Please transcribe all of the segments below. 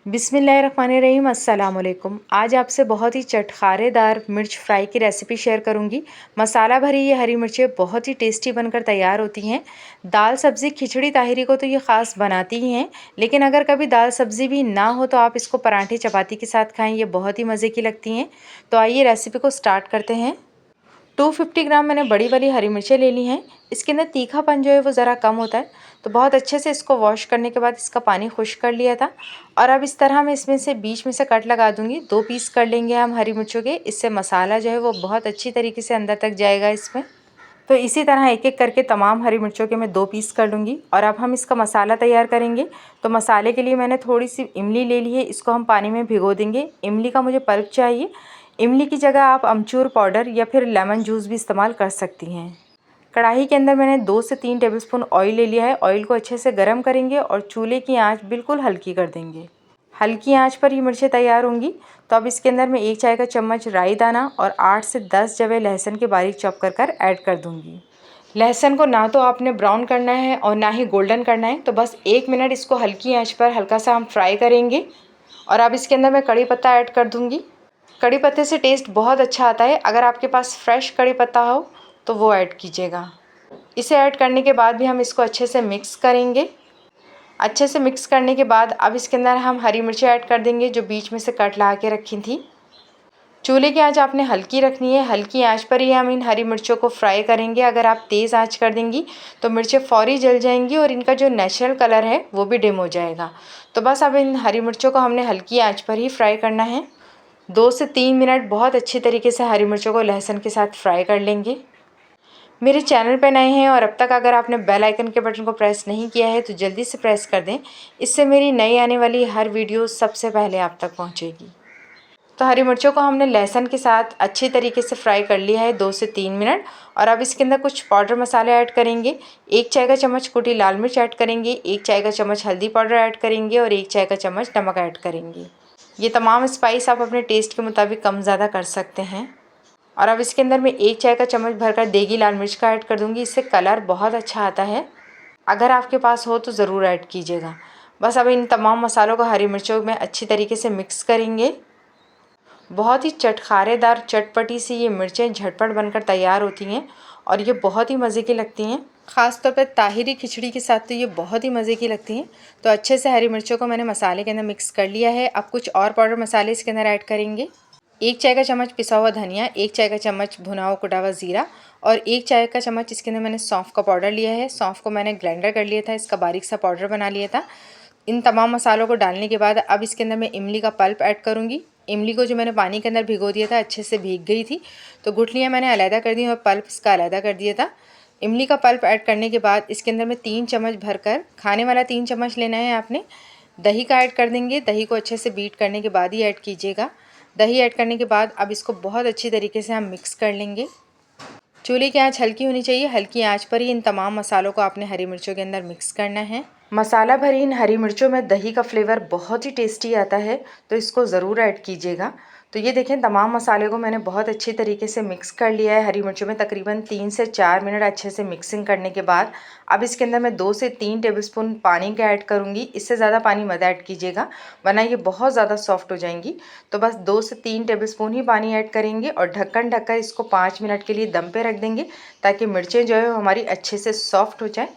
बिस्मिल्लाहिर्रहमानिर्रहीम अस्सलाम वालेकुम। आज आपसे बहुत ही चटखारेदार मिर्च फ्राई की रेसिपी शेयर करूंगी। मसाला भरी ये हरी मिर्चें बहुत ही टेस्टी बनकर तैयार होती हैं। दाल सब्ज़ी खिचड़ी ताहिरी को तो ये ख़ास बनाती ही हैं, लेकिन अगर कभी दाल सब्ज़ी भी ना हो तो आप इसको पराठे चपाती के साथ खाएं, ये बहुत ही मज़े की लगती हैं। तो आइए रेसिपी को स्टार्ट करते हैं। 250 ग्राम मैंने बड़ी वाली हरी मिर्चें ले ली हैं। इसके अंदर तीखापन जो है वो ज़रा कम होता है, तो बहुत अच्छे से इसको वॉश करने के बाद इसका पानी खुश्क कर लिया था। और अब इस तरह मैं इसमें से बीच में से कट लगा दूंगी। 2 पीस कर लेंगे हम हरी मिर्चों के, इससे मसाला जो है वो बहुत अच्छी तरीके से अंदर तक जाएगा इसमें। तो इसी तरह एक एक करके तमाम हरी मिर्चों के मैं 2 पीस कर लूँगी। और अब हम इसका मसाला तैयार करेंगे। तो मसाले के लिए मैंने थोड़ी सी इमली ले ली है, इसको हम पानी में भिगो देंगे। इमली का मुझे पल्प चाहिए। इमली की जगह आप अमचूर पाउडर या फिर लेमन जूस भी इस्तेमाल कर सकती हैं। कढ़ाई के अंदर मैंने 2 से 3 टेबलस्पून ऑयल ले लिया है। ऑयल को अच्छे से गर्म करेंगे और चूल्हे की आंच बिल्कुल हल्की कर देंगे। हल्की आंच पर ये मिर्चें तैयार होंगी। तो अब इसके अंदर मैं 1 चाय का चम्मच राई दाना और 8 से 10 जवे लहसुन के बारीक चॉप कर ऐड कर दूंगी। लहसुन को ना तो आपने ब्राउन करना है और ना ही गोल्डन करना है, तो बस 1 मिनट इसको हल्की आंच पर हल्का सा हम फ्राई करेंगे। और अब इसके अंदर मैं कड़ी पत्ता ऐड कर दूंगी। कड़ी पत्ते से टेस्ट बहुत अच्छा आता है। अगर आपके पास फ्रेश कड़ी पत्ता हो तो वो ऐड कीजिएगा। इसे ऐड करने के बाद भी हम इसको अच्छे से मिक्स करेंगे। अच्छे से मिक्स करने के बाद अब इसके अंदर हम हरी मिर्ची ऐड कर देंगे जो बीच में से कट ला के रखी थी। चूल्हे की आंच आपने हल्की रखनी है। हल्की आंच पर ही हम इन हरी मिर्चों को फ्राई करेंगे। अगर आप तेज़ आंच कर देंगी तो मिर्चें फौरी जल जाएंगी और इनका जो नेचुरल कलर है वो भी डिम हो जाएगा। तो बस अब इन हरी मिर्चों को हमने हल्की आंच पर ही फ्राई करना है। 2 से 3 मिनट बहुत अच्छी तरीके से हरी मिर्चों को लहसुन के साथ फ्राई कर लेंगे। मेरे चैनल पर नए हैं और अब तक अगर आपने बेल आइकन के बटन को प्रेस नहीं किया है तो जल्दी से प्रेस कर दें। इससे मेरी नई आने वाली हर वीडियो सबसे पहले आप तक पहुंचेगी। तो हरी मिर्चों को हमने लहसुन के साथ अच्छी तरीके से फ्राई कर लिया है 2 से 3 मिनट। और अब इसके अंदर कुछ पाउडर मसाले ऐड करेंगे। 1 चाय का चम्मच कुटी लाल मिर्च ऐड करेंगे, 1 चाय का चम्मच हल्दी पाउडर ऐड करेंगे और 1 चाय का चम्मच नमक ऐड करेंगे। ये तमाम स्पाइस आप अपने टेस्ट के मुताबिक कम ज़्यादा कर सकते हैं। और अब इसके अंदर मैं 1 चाय का चम्मच भरकर देगी लाल मिर्च का ऐड कर दूँगी। इससे कलर बहुत अच्छा आता है। अगर आपके पास हो तो ज़रूर ऐड कीजिएगा। बस अब इन तमाम मसालों को हरी मिर्चों में अच्छी तरीके से मिक्स करेंगे। बहुत ही चटखारेदार चटपटी सी ये मिर्चें झटपट बनकर तैयार होती हैं और ये बहुत ही मज़े की लगती हैं। ख़ास तौर पर ताहिरी खिचड़ी के साथ तो ये बहुत ही मज़े की लगती हैं। तो अच्छे से हरी मिर्चों को मैंने मसाले के अंदर मिक्स कर लिया है। अब कुछ और पाउडर मसाले इसके अंदर ऐड करेंगे। 1 चाय का चम्मच पिसा हुआ धनिया, 1 चाय का चम्मच भुना हुआ कुटा हुआ ज़ीरा और 1 चाय का चम्मच इसके अंदर मैंने सौंफ का पाउडर लिया है। सौंफ को मैंने ग्राइंडर कर लिया था, इसका बारीक सा पाउडर बना लिया था। इन तमाम मसालों को डालने के बाद अब इसके अंदर मैं इमली का पल्प ऐड करूँगी। इमली को जो मैंने पानी के अंदर भिगो दिया था अच्छे से भीग गई थी, तो गुठलियाँ मैंने अलहदा कर दी और पल्प इसका अलहदा कर दिया था। इमली का पल्प ऐड करने के बाद इसके अंदर मैं 3 चम्मच भरकर, खाने वाला 3 चम्मच लेना है आपने, दही का ऐड कर देंगे। दही को अच्छे से बीट करने के बाद ही ऐड कीजिएगा। दही ऐड करने के बाद अब इसको बहुत अच्छी तरीके से हम मिक्स कर लेंगे। चूल्हे की आंच हल्की होनी चाहिए। हल्की आंच पर ही इन तमाम मसालों को आपने हरी मिर्चों के अंदर मिक्स करना है। मसाला भरी इन हरी मिर्चों में दही का फ्लेवर बहुत ही टेस्टी आता है, तो इसको ज़रूर ऐड कीजिएगा। तो ये देखें तमाम मसाले को मैंने बहुत अच्छी तरीके से मिक्स कर लिया है। हरी मिर्चों में तकरीबन 3 से 4 मिनट अच्छे से मिक्सिंग करने के बाद अब इसके अंदर मैं 2 से 3 टेबलस्पून पानी का ऐड करूँगी। इससे ज़्यादा पानी मत ऐड कीजिएगा वरना ये बहुत ज़्यादा सॉफ्ट हो जाएंगी। तो बस 2 से 3 टेबलस्पून ही पानी ऐड करेंगे और ढक्कन ढककर इसको 5 मिनट के लिए दम पे रख देंगे ताकि मिर्चें जो है हमारी अच्छे से सॉफ्ट हो जाए।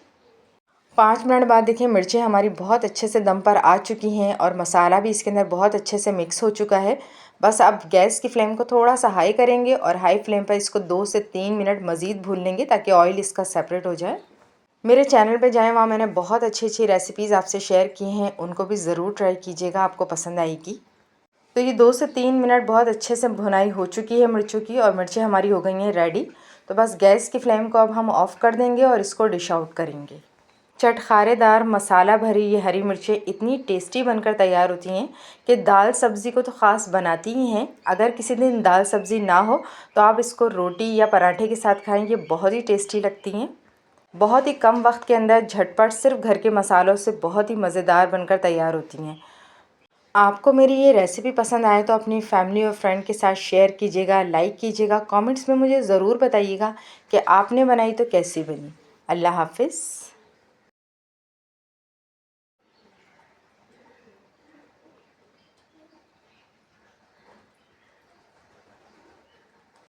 5 मिनट बाद देखिए मिर्चें हमारी बहुत अच्छे से दम पर आ चुकी हैं और मसाला भी इसके अंदर बहुत अच्छे से मिक्स हो चुका है। बस अब गैस की फ्लेम को थोड़ा सा हाई करेंगे और हाई फ्लेम पर इसको 2 से 3 मिनट मज़ीद भून लेंगे ताकि ऑयल इसका सेपरेट हो जाए। मेरे चैनल पे जाएं, वहाँ मैंने बहुत अच्छी अच्छी रेसिपीज़ आपसे शेयर की हैं, उनको भी ज़रूर ट्राई कीजिएगा, आपको पसंद आएगी। तो ये 2 से 3 मिनट बहुत अच्छे से भुनाई हो चुकी है मिर्चों की और मिर्चें हमारी हो गई हैं रेडी। तो बस गैस की फ्लेम को अब हम ऑफ़ कर देंगे और इसको डिश आउट करेंगे। चटखारेदार मसाला भरी ये हरी मिर्चें इतनी टेस्टी बनकर तैयार होती हैं कि दाल सब्ज़ी को तो ख़ास बनाती ही हैं। अगर किसी दिन दाल सब्ज़ी ना हो तो आप इसको रोटी या पराठे के साथ खाएं, ये बहुत ही टेस्टी लगती हैं। बहुत ही कम वक्त के अंदर झटपट सिर्फ घर के मसालों से बहुत ही मज़ेदार बनकर तैयार होती हैं। आपको मेरी ये रेसिपी पसंद आए तो अपनी फैमिली और फ्रेंड के साथ शेयर कीजिएगा, लाइक कीजिएगा, कमेंट्स में मुझे ज़रूर बताइएगा कि आपने बनाई तो कैसी बनी। अल्लाह हाफ़िज़।